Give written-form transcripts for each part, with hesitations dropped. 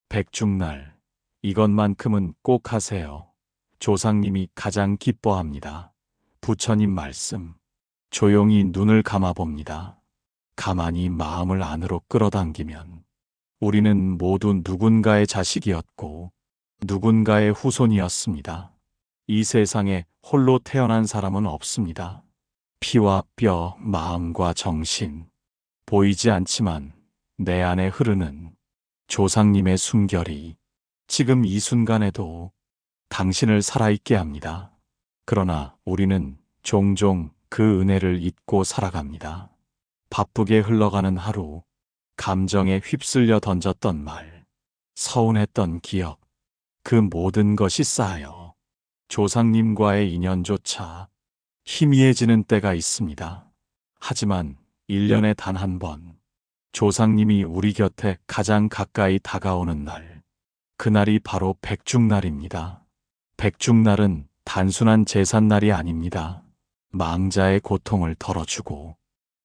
백중날, 이것만큼은 꼭 하세요. 조상님이 가장 기뻐합니다. 부처님 말씀. 조용히 눈을 감아봅니다. 가만히 마음을 안으로 끌어당기면 우리는 모두 누군가의 자식이었고 누군가의 후손이었습니다. 이 세상에 홀로 태어난 사람은 없습니다. 피와 뼈, 마음과 정신, 보이지 않지만 내 안에 흐르는 조상님의 숨결이 지금 이 순간에도 당신을 살아있게 합니다. 그러나 우리는 종종 그 은혜를 잊고 살아갑니다. 바쁘게 흘러가는 하루, 감정에 휩쓸려 던졌던 말, 서운했던 기억, 그 모든 것이 쌓여 조상님과의 인연조차 희미해지는 때가 있습니다. 하지만 1년에 단 한 번, 조상님이 우리 곁에 가장 가까이 다가오는 날, 그날이 바로 백중날입니다. 백중날은 단순한 제삿날이 아닙니다. 망자의 고통을 덜어주고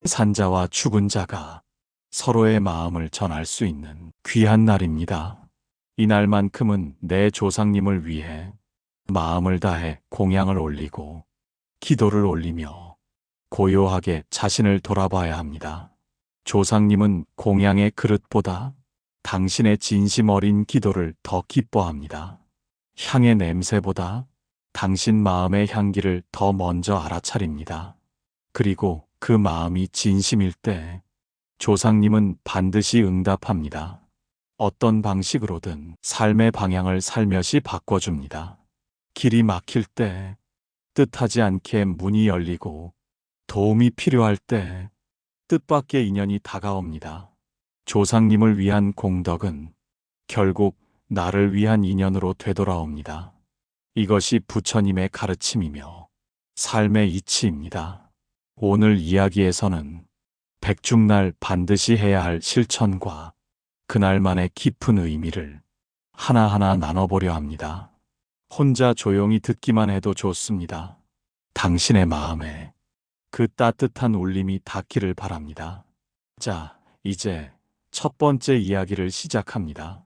산자와 죽은 자가 서로의 마음을 전할 수 있는 귀한 날입니다. 이날만큼은 내 조상님을 위해 마음을 다해 공양을 올리고 기도를 올리며 고요하게 자신을 돌아봐야 합니다. 조상님은 공양의 그릇보다 당신의 진심 어린 기도를 더 기뻐합니다. 향의 냄새보다 당신 마음의 향기를 더 먼저 알아차립니다. 그리고 그 마음이 진심일 때 조상님은 반드시 응답합니다. 어떤 방식으로든 삶의 방향을 살며시 바꿔줍니다. 길이 막힐 때, 뜻하지 않게 문이 열리고 도움이 필요할 때 뜻밖의 인연이 다가옵니다. 조상님을 위한 공덕은 결국 나를 위한 인연으로 되돌아옵니다. 이것이 부처님의 가르침이며 삶의 이치입니다. 오늘 이야기에서는 백중날 반드시 해야 할 실천과 그날만의 깊은 의미를 하나하나 나눠보려 합니다. 혼자 조용히 듣기만 해도 좋습니다. 당신의 마음에 그 따뜻한 울림이 닿기를 바랍니다. 자, 이제 첫 번째 이야기를 시작합니다.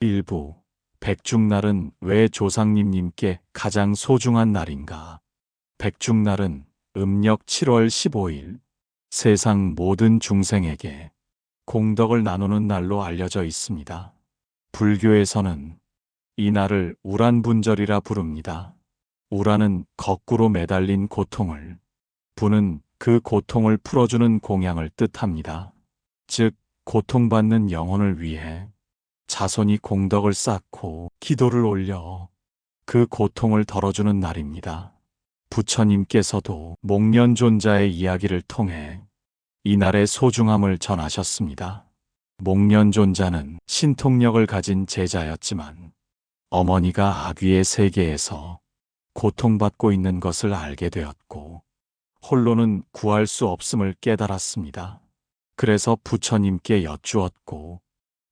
1부, 백중날은 왜 조상님께 가장 소중한 날인가? 백중날은 음력 7월 15일, 세상 모든 중생에게 공덕을 나누는 날로 알려져 있습니다. 불교에서는 이 날을 우란분절이라 부릅니다. 우라는 거꾸로 매달린 고통을, 분은 그 고통을 풀어주는 공양을 뜻합니다. 즉, 고통받는 영혼을 위해 자손이 공덕을 쌓고 기도를 올려 그 고통을 덜어주는 날입니다. 부처님께서도 목련존자의 이야기를 통해 이 날의 소중함을 전하셨습니다. 목련존자는 신통력을 가진 제자였지만 어머니가 아귀의 세계에서 고통받고 있는 것을 알게 되었고 홀로는 구할 수 없음을 깨달았습니다. 그래서 부처님께 여쭈었고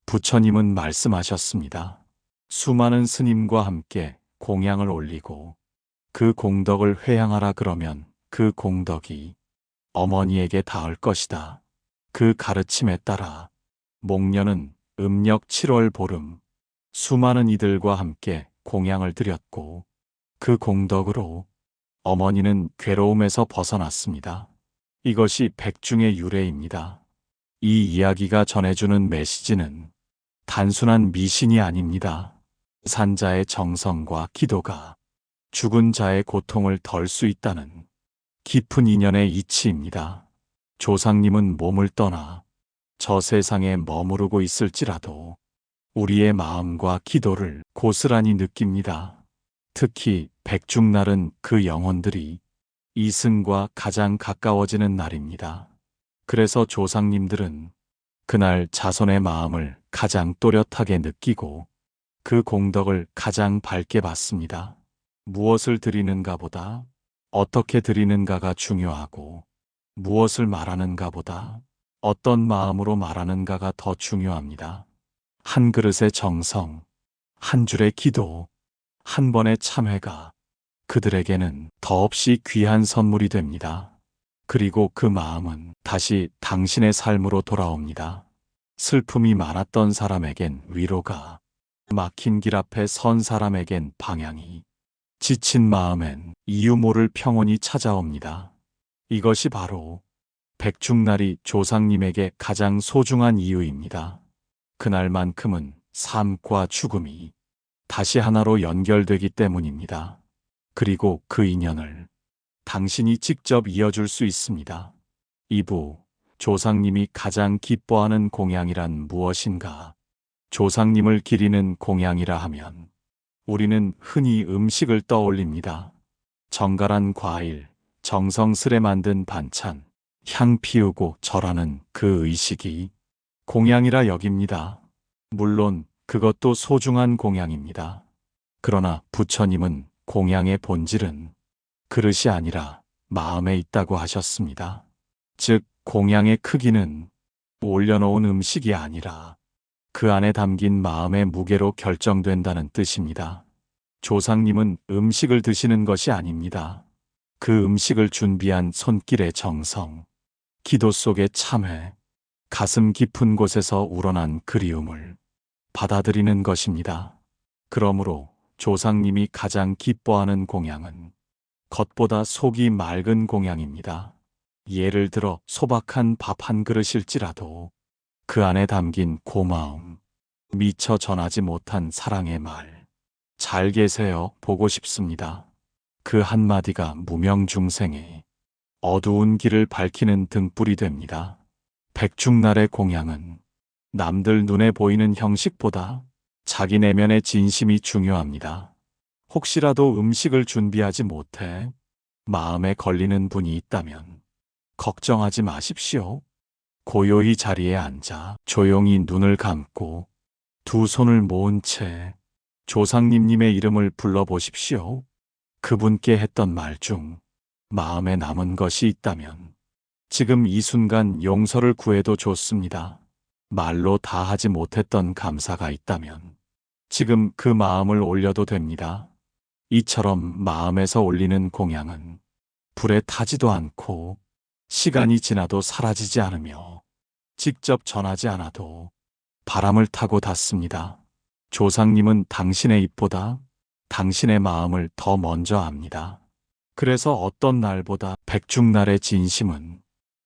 부처님은 말씀하셨습니다. 수많은 스님과 함께 공양을 올리고 그 공덕을 회양하라 그러면 그 공덕이 어머니에게 닿을 것이다. 그 가르침에 따라 목련은 음력 7월 보름 수많은 이들과 함께 공양을 드렸고 그 공덕으로 어머니는 괴로움에서 벗어났습니다. 이것이 백중의 유래입니다. 이 이야기가 전해주는 메시지는 단순한 미신이 아닙니다. 산자의 정성과 기도가 죽은 자의 고통을 덜 수 있다는 깊은 인연의 이치입니다. 조상님은 몸을 떠나 저 세상에 머무르고 있을지라도 우리의 마음과 기도를 고스란히 느낍니다. 특히 백중날은 그 영혼들이 이승과 가장 가까워지는 날입니다. 그래서 조상님들은 그날 자손의 마음을 가장 또렷하게 느끼고 그 공덕을 가장 밝게 받습니다. 무엇을 드리는가보다 어떻게 드리는가가 중요하고 무엇을 말하는가보다 어떤 마음으로 말하는가가 더 중요합니다. 한 그릇의 정성, 한 줄의 기도, 한 번의 참회가 그들에게는 더없이 귀한 선물이 됩니다. 그리고 그 마음은 다시 당신의 삶으로 돌아옵니다. 슬픔이 많았던 사람에겐 위로가, 막힌 길 앞에 선 사람에겐 방향이, 지친 마음엔 이유 모를 평온이 찾아옵니다. 이것이 바로 백중날이 조상님에게 가장 소중한 이유입니다. 그날만큼은 삶과 죽음이 다시 하나로 연결되기 때문입니다. 그리고 그 인연을 당신이 직접 이어줄 수 있습니다. 2부, 조상님이 가장 기뻐하는 공양이란 무엇인가? 조상님을 기리는 공양이라 하면 우리는 흔히 음식을 떠올립니다. 정갈한 과일, 정성스레 만든 반찬, 향 피우고 절하는 그 의식이 공양이라 여깁니다. 물론 그것도 소중한 공양입니다. 그러나 부처님은 공양의 본질은 그릇이 아니라 마음에 있다고 하셨습니다. 즉, 공양의 크기는 올려놓은 음식이 아니라 그 안에 담긴 마음의 무게로 결정된다는 뜻입니다. 조상님은 음식을 드시는 것이 아닙니다. 그 음식을 준비한 손길의 정성, 기도 속의 참회, 가슴 깊은 곳에서 우러난 그리움을 받아들이는 것입니다. 그러므로 조상님이 가장 기뻐하는 공양은 겉보다 속이 맑은 공양입니다. 예를 들어 소박한 밥 한 그릇일지라도 그 안에 담긴 고마움, 미처 전하지 못한 사랑의 말, 잘 계세요, 보고 싶습니다. 그 한마디가 무명중생의 어두운 길을 밝히는 등불이 됩니다. 백중날의 공양은 남들 눈에 보이는 형식보다 자기 내면의 진심이 중요합니다. 혹시라도 음식을 준비하지 못해 마음에 걸리는 분이 있다면 걱정하지 마십시오. 고요히 자리에 앉아 조용히 눈을 감고 두 손을 모은 채 조상님의 이름을 불러보십시오. 그분께 했던 말 중 마음에 남은 것이 있다면 지금 이 순간 용서를 구해도 좋습니다. 말로 다 하지 못했던 감사가 있다면 지금 그 마음을 올려도 됩니다. 이처럼 마음에서 올리는 공양은 불에 타지도 않고 시간이 지나도 사라지지 않으며 직접 전하지 않아도 바람을 타고 닿습니다. 조상님은 당신의 입보다 당신의 마음을 더 먼저 압니다. 그래서 어떤 날보다 백중날의 진심은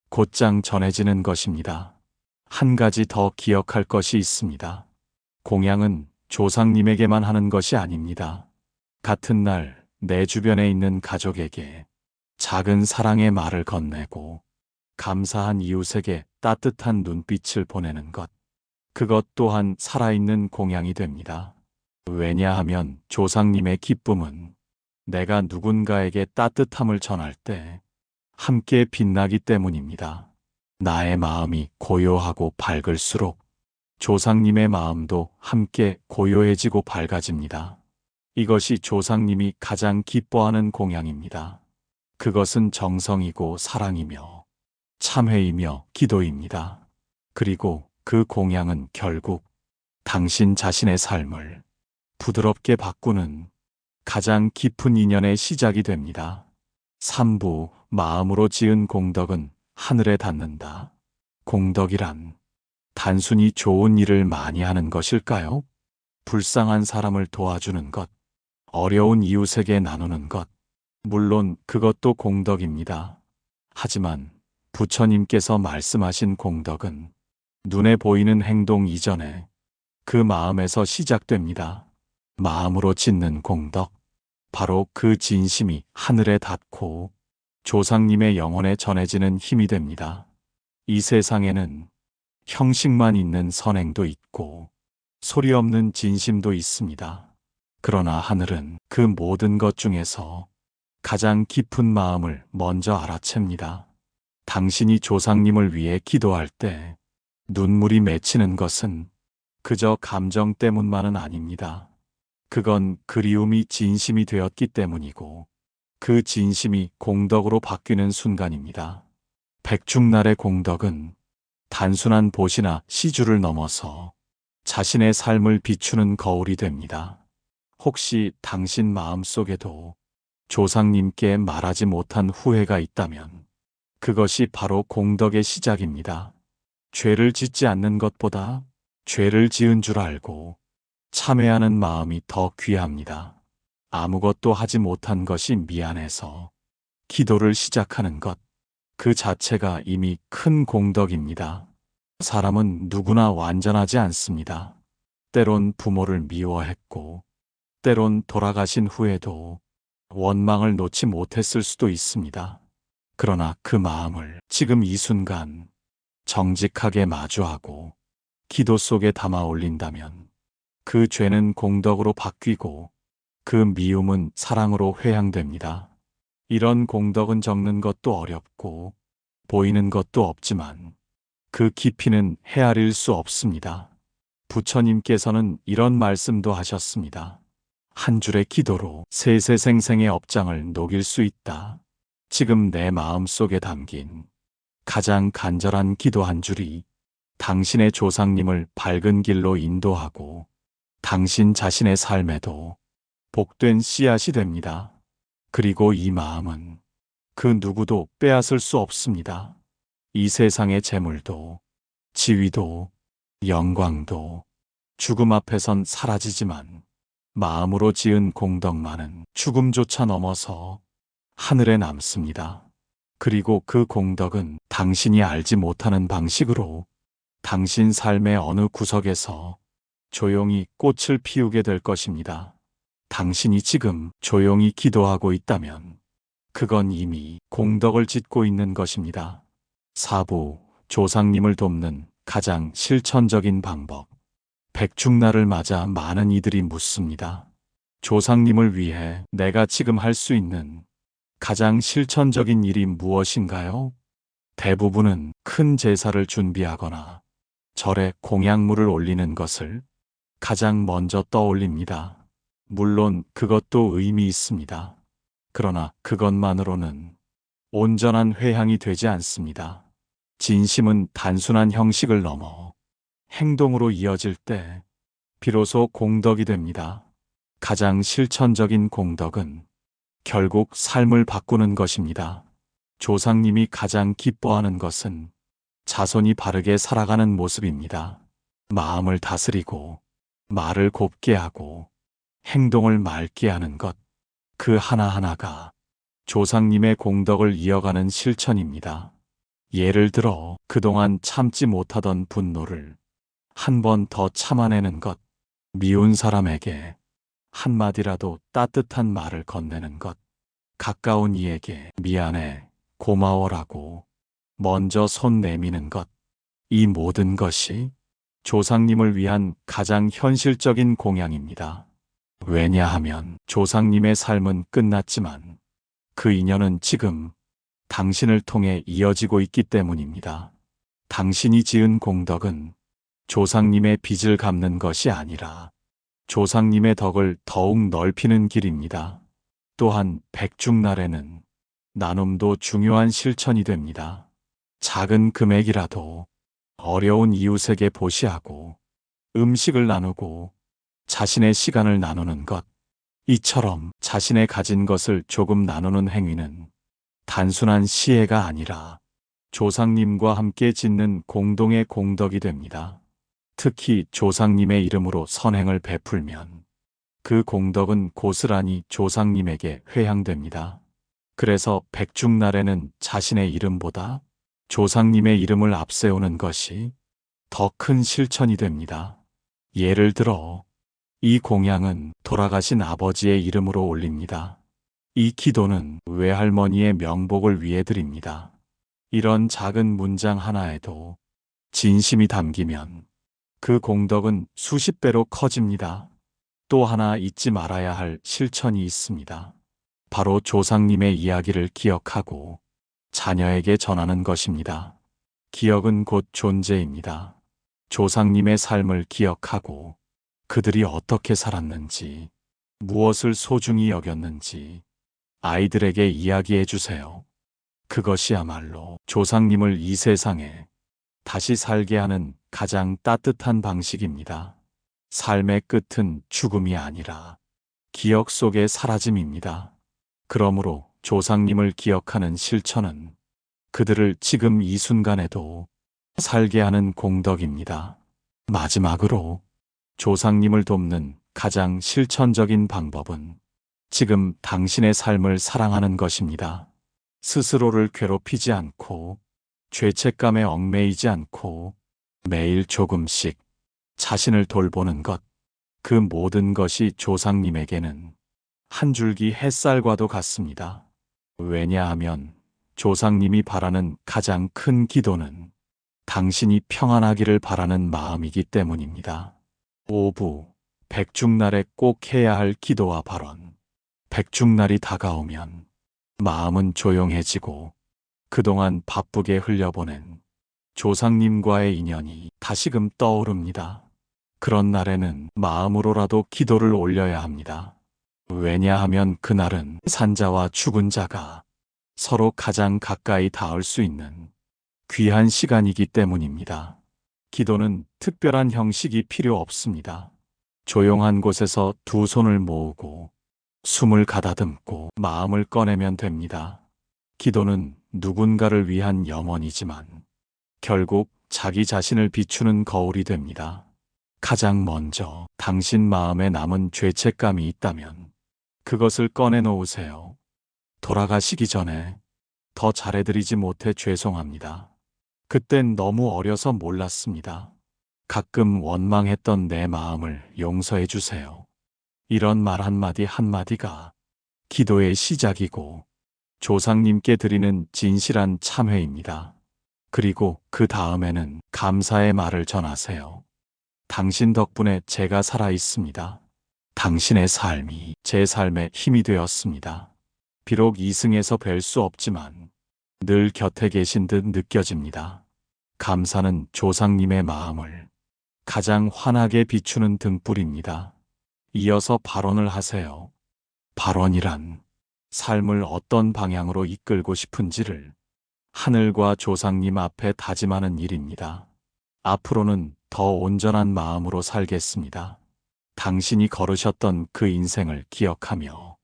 곧장 전해지는 것입니다. 한 가지 더 기억할 것이 있습니다. 공양은 조상님에게만 하는 것이 아닙니다. 같은 날 내 주변에 있는 가족에게 작은 사랑의 말을 건네고 감사한 이웃에게 따뜻한 눈빛을 보내는 것, 그것 또한 살아있는 공양이 됩니다. 왜냐하면 조상님의 기쁨은 내가 누군가에게 따뜻함을 전할 때 함께 빛나기 때문입니다. 나의 마음이 고요하고 밝을수록 조상님의 마음도 함께 고요해지고 밝아집니다. 이것이 조상님이 가장 기뻐하는 공양입니다. 그것은 정성이고 사랑이며 참회이며 기도입니다. 그리고 그 공양은 결국 당신 자신의 삶을 부드럽게 바꾸는 가장 깊은 인연의 시작이 됩니다. 3부, 마음으로 지은 공덕은 하늘에 닿는다. 공덕이란 단순히 좋은 일을 많이 하는 것일까요? 불쌍한 사람을 도와주는 것, 어려운 이웃에게 나누는 것, 물론 그것도 공덕입니다. 하지만 부처님께서 말씀하신 공덕은 눈에 보이는 행동 이전에 그 마음에서 시작됩니다. 마음으로 짓는 공덕, 바로 그 진심이 하늘에 닿고 조상님의 영혼에 전해지는 힘이 됩니다. 이 세상에는 형식만 있는 선행도 있고 소리 없는 진심도 있습니다. 그러나 하늘은 그 모든 것 중에서 가장 깊은 마음을 먼저 알아챕니다. 당신이 조상님을 위해 기도할 때 눈물이 맺히는 것은 그저 감정 때문만은 아닙니다. 그건 그리움이 진심이 되었기 때문이고 그 진심이 공덕으로 바뀌는 순간입니다. 백중날의 공덕은 단순한 보시나 시주를 넘어서 자신의 삶을 비추는 거울이 됩니다. 혹시 당신 마음속에도 조상님께 말하지 못한 후회가 있다면 그것이 바로 공덕의 시작입니다. 죄를 짓지 않는 것보다 죄를 지은 줄 알고 참회하는 마음이 더 귀합니다. 아무것도 하지 못한 것이 미안해서 기도를 시작하는 것, 그 자체가 이미 큰 공덕입니다. 사람은 누구나 완전하지 않습니다. 때론 부모를 미워했고, 때론 돌아가신 후에도 원망을 놓지 못했을 수도 있습니다. 그러나 그 마음을 지금 이 순간 정직하게 마주하고 기도 속에 담아 올린다면 그 죄는 공덕으로 바뀌고 그 미움은 사랑으로 회양됩니다. 이런 공덕은 적는 것도 어렵고 보이는 것도 없지만 그 깊이는 헤아릴 수 없습니다. 부처님께서는 이런 말씀도 하셨습니다. 한 줄의 기도로 세세생생의 업장을 녹일 수 있다. 지금 내 마음 속에 담긴 가장 간절한 기도 한 줄이 당신의 조상님을 밝은 길로 인도하고 당신 자신의 삶에도 복된 씨앗이 됩니다. 그리고 이 마음은 그 누구도 빼앗을 수 없습니다. 이 세상의 재물도, 지위도, 영광도 죽음 앞에선 사라지지만 마음으로 지은 공덕만은 죽음조차 넘어서 하늘에 남습니다. 그리고 그 공덕은 당신이 알지 못하는 방식으로 당신 삶의 어느 구석에서 조용히 꽃을 피우게 될 것입니다. 당신이 지금 조용히 기도하고 있다면 그건 이미 공덕을 짓고 있는 것입니다. 4부, 조상님을 돕는 가장 실천적인 방법. 백중날을 맞아 많은 이들이 묻습니다. 조상님을 위해 내가 지금 할 수 있는 가장 실천적인 일이 무엇인가요? 대부분은 큰 제사를 준비하거나 절에 공약물을 올리는 것을 가장 먼저 떠올립니다. 물론 그것도 의미 있습니다. 그러나 그것만으로는 온전한 회향이 되지 않습니다. 진심은 단순한 형식을 넘어 행동으로 이어질 때 비로소 공덕이 됩니다. 가장 실천적인 공덕은 결국 삶을 바꾸는 것입니다. 조상님이 가장 기뻐하는 것은 자손이 바르게 살아가는 모습입니다. 마음을 다스리고 말을 곱게 하고 행동을 맑게 하는 것, 그 하나하나가 조상님의 공덕을 이어가는 실천입니다. 예를 들어 그동안 참지 못하던 분노를 한 번 더 참아내는 것, 미운 사람에게 한마디라도 따뜻한 말을 건네는 것, 가까운 이에게 미안해, 고마워라고 먼저 손 내미는 것, 이 모든 것이 조상님을 위한 가장 현실적인 공양입니다. 왜냐하면 조상님의 삶은 끝났지만 그 인연은 지금 당신을 통해 이어지고 있기 때문입니다. 당신이 지은 공덕은 조상님의 빚을 갚는 것이 아니라 조상님의 덕을 더욱 넓히는 길입니다. 또한 백중날에는 나눔도 중요한 실천이 됩니다. 작은 금액이라도 어려운 이웃에게 보시하고 음식을 나누고 자신의 시간을 나누는 것, 이처럼 자신의 가진 것을 조금 나누는 행위는 단순한 시혜가 아니라 조상님과 함께 짓는 공동의 공덕이 됩니다. 특히 조상님의 이름으로 선행을 베풀면 그 공덕은 고스란히 조상님에게 회향됩니다. 그래서 백중날에는 자신의 이름보다 조상님의 이름을 앞세우는 것이 더 큰 실천이 됩니다. 예를 들어 이 공양은 돌아가신 아버지의 이름으로 올립니다. 이 기도는 외할머니의 명복을 위해 드립니다. 이런 작은 문장 하나에도 진심이 담기면 그 공덕은 수십 배로 커집니다. 또 하나 잊지 말아야 할 실천이 있습니다. 바로 조상님의 이야기를 기억하고 자녀에게 전하는 것입니다. 기억은 곧 존재입니다. 조상님의 삶을 기억하고 그들이 어떻게 살았는지, 무엇을 소중히 여겼는지 아이들에게 이야기해 주세요. 그것이야말로 조상님을 이 세상에 다시 살게 하는 가장 따뜻한 방식입니다. 삶의 끝은 죽음이 아니라 기억 속의 사라짐입니다. 그러므로 조상님을 기억하는 실천은 그들을 지금 이 순간에도 살게 하는 공덕입니다. 마지막으로 조상님을 돕는 가장 실천적인 방법은 지금 당신의 삶을 사랑하는 것입니다. 스스로를 괴롭히지 않고 죄책감에 얽매이지 않고 매일 조금씩 자신을 돌보는 것, 그 모든 것이 조상님에게는 한 줄기 햇살과도 같습니다. 왜냐하면 조상님이 바라는 가장 큰 기도는 당신이 평안하기를 바라는 마음이기 때문입니다. 오부, 백중날에 꼭 해야 할 기도와 발언. 백중날이 다가오면 마음은 조용해지고 그동안 바쁘게 흘려보낸 조상님과의 인연이 다시금 떠오릅니다. 그런 날에는 마음으로라도 기도를 올려야 합니다. 왜냐하면 그날은 산자와 죽은 자가 서로 가장 가까이 닿을 수 있는 귀한 시간이기 때문입니다. 기도는 특별한 형식이 필요 없습니다. 조용한 곳에서 두 손을 모으고 숨을 가다듬고 마음을 꺼내면 됩니다. 기도는 누군가를 위한 염원이지만 결국 자기 자신을 비추는 거울이 됩니다. 가장 먼저 당신 마음에 남은 죄책감이 있다면 그것을 꺼내놓으세요. 돌아가시기 전에 더 잘해드리지 못해 죄송합니다. 그땐 너무 어려서 몰랐습니다. 가끔 원망했던 내 마음을 용서해 주세요. 이런 말 한마디 한마디가 기도의 시작이고 조상님께 드리는 진실한 참회입니다. 그리고 그 다음에는 감사의 말을 전하세요. 당신 덕분에 제가 살아 있습니다. 당신의 삶이 제 삶의 힘이 되었습니다. 비록 이승에서 뵐 수 없지만 늘 곁에 계신 듯 느껴집니다. 감사는 조상님의 마음을 가장 환하게 비추는 등불입니다. 이어서 발언을 하세요. 발언이란 삶을 어떤 방향으로 이끌고 싶은지를 하늘과 조상님 앞에 다짐하는 일입니다. 앞으로는 더 온전한 마음으로 살겠습니다. 당신이 걸으셨던 그 인생을 기억하며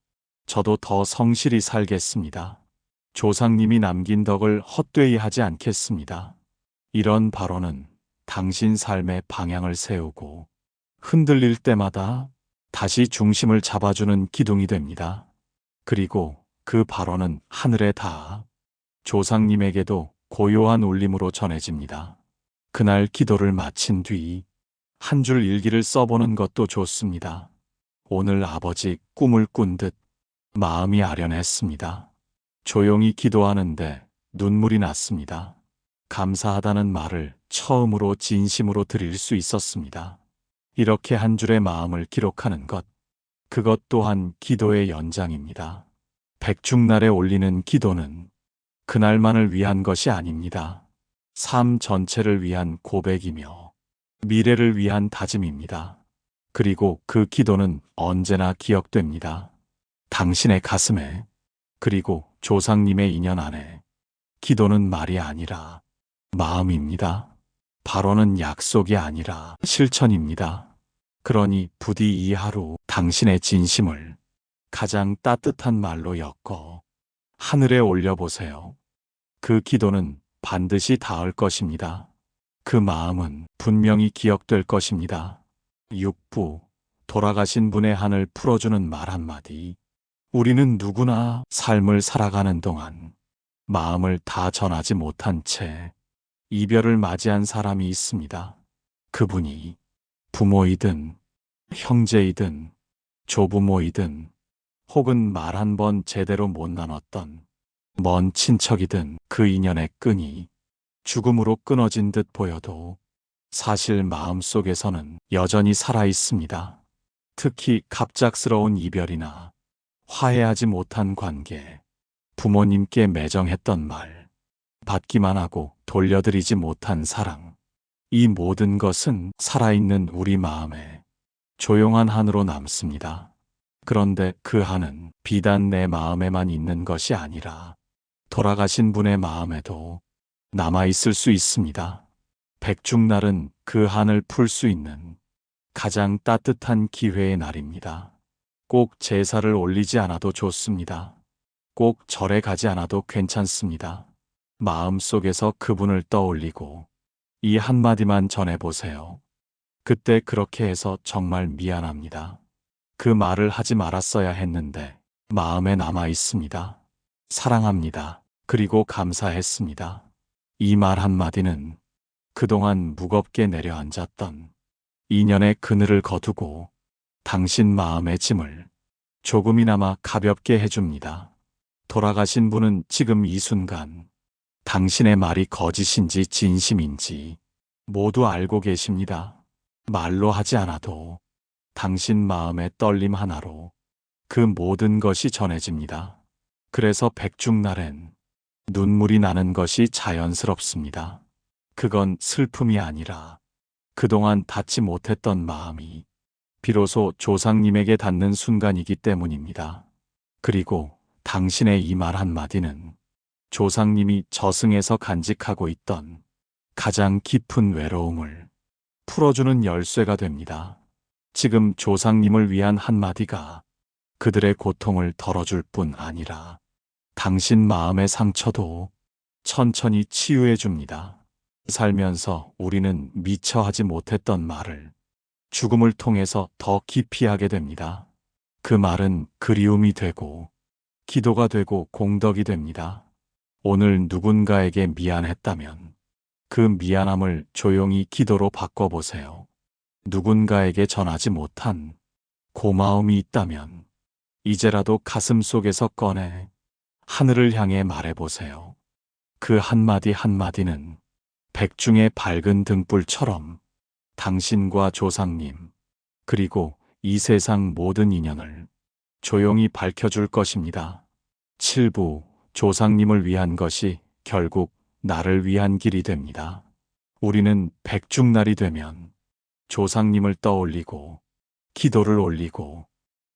저도 더 성실히 살겠습니다. 조상님이 남긴 덕을 헛되이 하지 않겠습니다. 이런 발언은 당신 삶의 방향을 세우고 흔들릴 때마다 다시 중심을 잡아주는 기둥이 됩니다. 그리고 그 발언은 하늘에 닿아 조상님에게도 고요한 울림으로 전해집니다. 그날 기도를 마친 뒤 한 줄 일기를 써보는 것도 좋습니다. 오늘 아버지 꿈을 꾼 듯 마음이 아련했습니다. 조용히 기도하는데 눈물이 났습니다. 감사하다는 말을 처음으로 진심으로 드릴 수 있었습니다. 이렇게 한 줄의 마음을 기록하는 것, 그것 또한 기도의 연장입니다. 백중날에 올리는 기도는 그날만을 위한 것이 아닙니다. 삶 전체를 위한 고백이며 미래를 위한 다짐입니다. 그리고 그 기도는 언제나 기억됩니다. 당신의 가슴에, 그리고 조상님의 인연 안에. 기도는 말이 아니라 마음입니다. 발언은 약속이 아니라 실천입니다. 그러니 부디 이 하루 당신의 진심을 가장 따뜻한 말로 엮어 하늘에 올려보세요. 그 기도는 반드시 닿을 것입니다. 그 마음은 분명히 기억될 것입니다. 6부, 돌아가신 분의 한을 풀어주는 말 한마디. 우리는 누구나 삶을 살아가는 동안 마음을 다 전하지 못한 채 이별을 맞이한 사람이 있습니다. 그분이 부모이든 형제이든 조부모이든 혹은 말 한 번 제대로 못 나눴던 먼 친척이든 그 인연의 끈이 죽음으로 끊어진 듯 보여도 사실 마음속에서는 여전히 살아 있습니다. 특히 갑작스러운 이별이나 화해하지 못한 관계, 부모님께 매정했던 말, 받기만 하고 돌려드리지 못한 사랑, 이 모든 것은 살아있는 우리 마음에 조용한 한으로 남습니다. 그런데 그 한은 비단 내 마음에만 있는 것이 아니라 돌아가신 분의 마음에도 남아있을 수 있습니다. 백중날은 그 한을 풀 수 있는 가장 따뜻한 기회의 날입니다. 꼭 제사를 올리지 않아도 좋습니다. 꼭 절에 가지 않아도 괜찮습니다. 마음속에서 그분을 떠올리고 이 한마디만 전해보세요. 그때 그렇게 해서 정말 미안합니다. 그 말을 하지 말았어야 했는데 마음에 남아 있습니다. 사랑합니다. 그리고 감사했습니다. 이 말 한마디는 그동안 무겁게 내려앉았던 인연의 그늘을 거두고 당신 마음의 짐을 조금이나마 가볍게 해줍니다. 돌아가신 분은 지금 이 순간 당신의 말이 거짓인지 진심인지 모두 알고 계십니다. 말로 하지 않아도 당신 마음의 떨림 하나로 그 모든 것이 전해집니다. 그래서 백중날엔 눈물이 나는 것이 자연스럽습니다. 그건 슬픔이 아니라 그동안 닿지 못했던 마음이 비로소 조상님에게 닿는 순간이기 때문입니다. 그리고 당신의 이 말 한마디는 조상님이 저승에서 간직하고 있던 가장 깊은 외로움을 풀어주는 열쇠가 됩니다. 지금 조상님을 위한 한마디가 그들의 고통을 덜어줄 뿐 아니라 당신 마음의 상처도 천천히 치유해 줍니다. 살면서 우리는 미처 하지 못했던 말을 죽음을 통해서 더 깊이 하게 됩니다. 그 말은 그리움이 되고 기도가 되고 공덕이 됩니다. 오늘 누군가에게 미안했다면 그 미안함을 조용히 기도로 바꿔보세요. 누군가에게 전하지 못한 고마움이 있다면 이제라도 가슴 속에서 꺼내 하늘을 향해 말해보세요. 그 한마디 한마디는 백중의 밝은 등불처럼 당신과 조상님, 그리고 이 세상 모든 인연을 조용히 밝혀줄 것입니다. 7부 조상님을 위한 것이 결국 나를 위한 길이 됩니다. 우리는 백중날이 되면 조상님을 떠올리고 기도를 올리고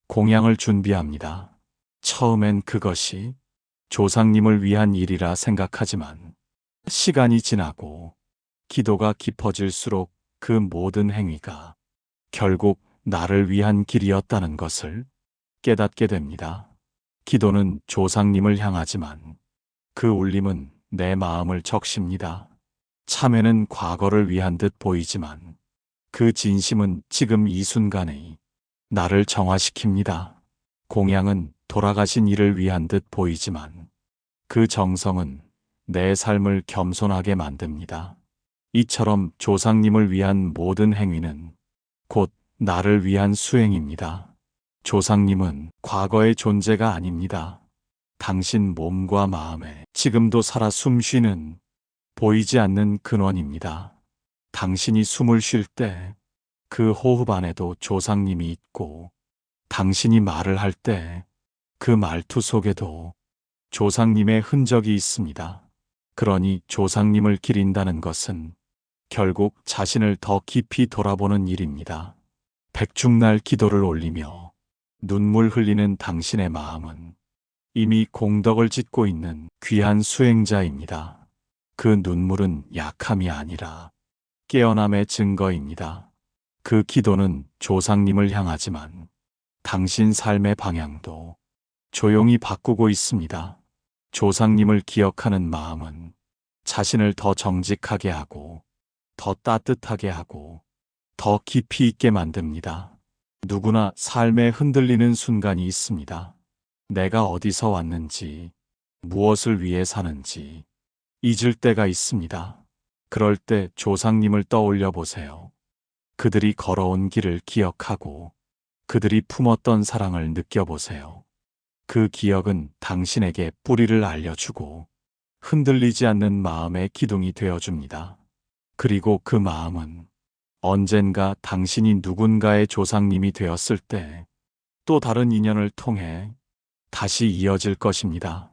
공양을 준비합니다. 처음엔 그것이 조상님을 위한 일이라 생각하지만 시간이 지나고 기도가 깊어질수록 그 모든 행위가 결국 나를 위한 길이었다는 것을 깨닫게 됩니다. 기도는 조상님을 향하지만 그 울림은 내 마음을 적십니다. 참회는 과거를 위한 듯 보이지만 그 진심은 지금 이 순간의 나를 정화시킵니다. 공양은 돌아가신 이를 위한 듯 보이지만 그 정성은 내 삶을 겸손하게 만듭니다. 이처럼 조상님을 위한 모든 행위는 곧 나를 위한 수행입니다. 조상님은 과거의 존재가 아닙니다. 당신 몸과 마음에 지금도 살아 숨쉬는 보이지 않는 근원입니다. 당신이 숨을 쉴 때 그 호흡 안에도 조상님이 있고 당신이 말을 할 때 그 말투 속에도 조상님의 흔적이 있습니다. 그러니 조상님을 기린다는 것은 결국 자신을 더 깊이 돌아보는 일입니다. 백중날 기도를 올리며 눈물 흘리는 당신의 마음은 이미 공덕을 짓고 있는 귀한 수행자입니다. 그 눈물은 약함이 아니라 깨어남의 증거입니다. 그 기도는 조상님을 향하지만 당신 삶의 방향도 조용히 바꾸고 있습니다. 조상님을 기억하는 마음은 자신을 더 정직하게 하고 더 따뜻하게 하고 더 깊이 있게 만듭니다. 누구나 삶에 흔들리는 순간이 있습니다. 내가 어디서 왔는지, 무엇을 위해 사는지 잊을 때가 있습니다. 그럴 때 조상님을 떠올려 보세요. 그들이 걸어온 길을 기억하고 그들이 품었던 사랑을 느껴보세요. 그 기억은 당신에게 뿌리를 알려주고 흔들리지 않는 마음의 기둥이 되어줍니다. 그리고 그 마음은 언젠가 당신이 누군가의 조상님이 되었을 때 또 다른 인연을 통해 다시 이어질 것입니다.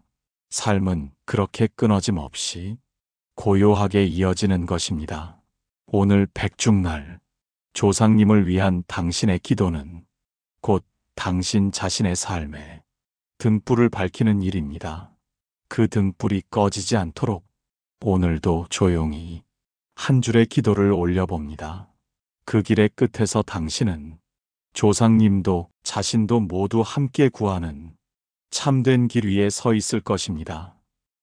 삶은 그렇게 끊어짐 없이 고요하게 이어지는 것입니다. 오늘 백중날 조상님을 위한 당신의 기도는 곧 당신 자신의 삶에 등불을 밝히는 일입니다. 그 등불이 꺼지지 않도록 오늘도 조용히 한 줄의 기도를 올려봅니다. 그 길의 끝에서 당신은 조상님도 자신도 모두 함께 구하는 참된 길 위에 서 있을 것입니다.